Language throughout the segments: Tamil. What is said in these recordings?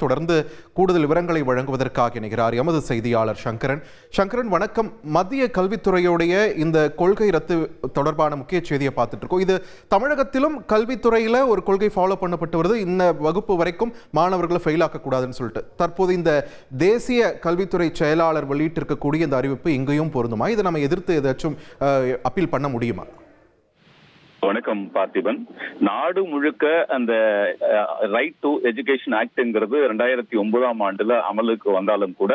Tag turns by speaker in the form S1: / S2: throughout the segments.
S1: தொடர்ந்து கூடுதல் விவரங்களை வழங்குவதற்காக இணைகிறார் எமது செய்தியாளர் சங்கரன். வணக்கம். மத்திய கல்வித்துறையுடைய இந்த கொள்கை ரத்து தொடர்பான முக்கிய செய்தியை பார்த்துட்டு இருக்கோம். இது தமிழகத்திலும் கல்வித்துறையில ஒரு கொள்கை ஃபாலோ பண்ணப்பட்டு வருது. இந்த வகுப்பு வரைக்கும் மாணவர்களை ஃபெயில் ஆக்கக்கூடாதுன்னு சொல்லிட்டு தற்போது இந்த தேசிய கல்வித்துறை செயலாளர் வெளியிட்டிருக்கக்கூடிய இந்த அறிவிப்பு இங்கேயும் பொருந்துமா? இதை நம்ம எதிர்த்து ஏதாச்சும் அப்பீல் பண்ண முடியுமா?
S2: வணக்கம் பார்த்திபன். நாடு முழுக்க அந்த ரைட் டு எஜுகேஷன் ஆக்ட்ங்கிறது 2009ஆம் ஆண்டுல அமலுக்கு வந்தாலும் கூட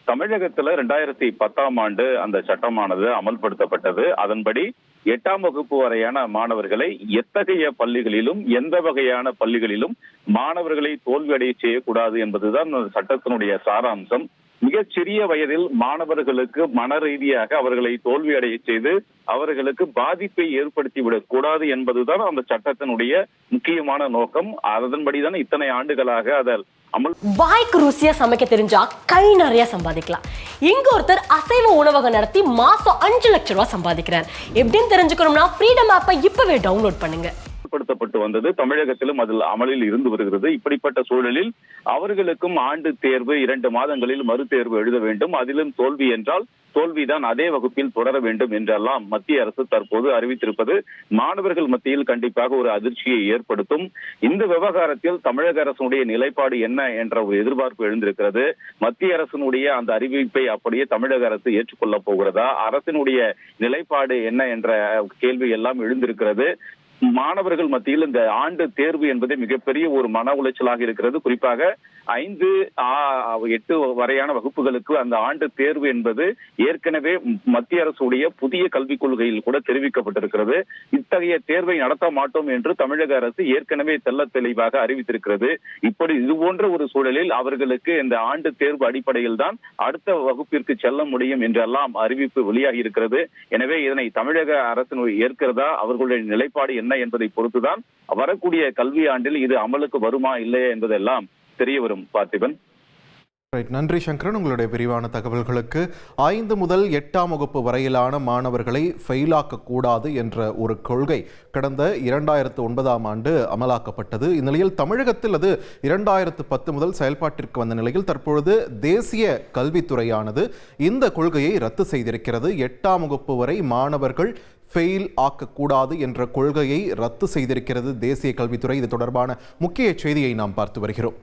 S2: தமிழகத்துல 2010ஆம் ஆண்டு அந்த சட்டமானது அமல்படுத்தப்பட்டது. அதன்படி 8ஆம் வகுப்பு வரையான மாணவர்களை எத்தகைய பள்ளிகளிலும் எந்த வகையான பள்ளிகளிலும் மாணவர்களை தோல்வியடைய செய்யக்கூடாது என்பதுதான் அந்த சட்டத்தினுடைய சாராம்சம். மிகச்சிறிய வயதில் மாணவர்களுக்கு மன ரீதியாக அவர்களை தோல்வியடைய செய்து அவர்களுக்கு பாதிப்பை ஏற்படுத்திவிடக் கூடாது என்பதுதான் அந்த சட்டத்தினுடைய முக்கியமான நோக்கம். அதன்படிதான் இத்தனை ஆண்டுகளாக அதில் அமல்.
S3: வாய்க்கு ருசியா சமைக்க தெரிஞ்சா கை நிறைய சம்பாதிக்கலாம். இங்க ஒருத்தர் அசைவ உணவகம் நடத்தி மாசம் 5 லட்சம் ரூபாய் சம்பாதிக்கிறார். எப்படின்னு தெரிஞ்சுக்கணும்னா ஃப்ரீடம் ஆப்பை இப்பவே டவுன்லோட் பண்ணுங்க.
S2: படுத்தப்பட்டு வந்தது. தமிழகத்திலும் அதில் அமலில் இருந்து வருகிறது. இப்படிப்பட்ட சூழலில் அவர்களுக்கும் ஆண்டு தேர்வு 2 மாதங்களில் மறுதேர்வு எழுத வேண்டும். அதிலும் தோல்வி என்றால் தோல்விதான் அதே வகுப்பில் தொடர வேண்டும் என்றெல்லாம் மத்திய அரசு தற்போது அறிவித்திருப்பது மாணவர்கள் மத்தியில் கண்டிப்பாக ஒரு அதிர்ச்சியை ஏற்படுத்தும். இந்த விவகாரத்தில் தமிழக அரசுடைய நிலைப்பாடு என்ன என்ற ஒரு எதிர்பார்ப்பு எழுந்திருக்கிறது. மத்திய அரசினுடைய அந்த அறிவிப்பை அப்படியே தமிழக அரசு ஏற்றுக்கொள்ளப் போகிறதா? அரசினுடைய நிலைப்பாடு என்ன என்ற கேள்வி எல்லாம் எழுந்திருக்கிறது. மாணவர்கள் மத்தியில் இந்த ஆண்டு தேர்வு என்பது மிகப்பெரிய ஒரு மன உளைச்சலாக இருக்கிறது. குறிப்பாக 5, 8 வரையான வகுப்புகளுக்கு அந்த ஆண்டு தேர்வு என்பது ஏற்கனவே மத்திய அரசுடைய புதிய கல்விக் கொள்கையில் கூட தெரிவிக்கப்பட்டிருக்கிறது. இத்தகைய தேர்வை நடத்த மாட்டோம் என்று தமிழக அரசு ஏற்கனவே தெள்ள தெளிவாக அறிவித்திருக்கிறது. இப்படி இது போன்ற ஒரு சூழலில் அவர்களுக்கு இந்த ஆண்டு தேர்வு அடிப்படையில் தான் அடுத்த வகுப்பிற்கு செல்ல முடியும் என்றெல்லாம் அறிவிப்பு வெளியாகி இருக்கிறது. எனவே இதனை தமிழக அரசு ஏற்கிறதா, அவர்களுடைய நிலைப்பாடு என்ன என்பதை பொறுத்துதான் வரக்கூடிய கல்வி ஆண்டில் இது அமலுக்கு வருமா இல்லையா என்பதெல்லாம் தெரிய வரும். பார்த்திபன்.
S1: நன்றி சங்கரன், உங்களுடைய விரிவான தகவல்களுக்கு. 5 முதல் 8ஆம் வகுப்பு வரையிலான மாணவர்களை ஃபெயிலாக்க கூடாது என்ற ஒரு கொள்கை கடந்த 2009ஆம் ஆண்டு அமலாக்கப்பட்டது. இந்நிலையில் தமிழகத்தில் அது 2010 முதல் செயல்பாட்டிற்கு வந்த நிலையில் தற்பொழுது தேசிய கல்வித்துறையானது இந்த கொள்கையை ரத்து செய்திருக்கிறது. 8ஆம் வகுப்பு வரை மாணவர்கள் ஃபெயில் ஆக்கக்கூடாது என்ற கொள்கையை ரத்து செய்திருக்கிறது தேசிய கல்வித்துறை. இது தொடர்பான முக்கிய செய்தியை நாம் பார்த்து வருகிறோம்.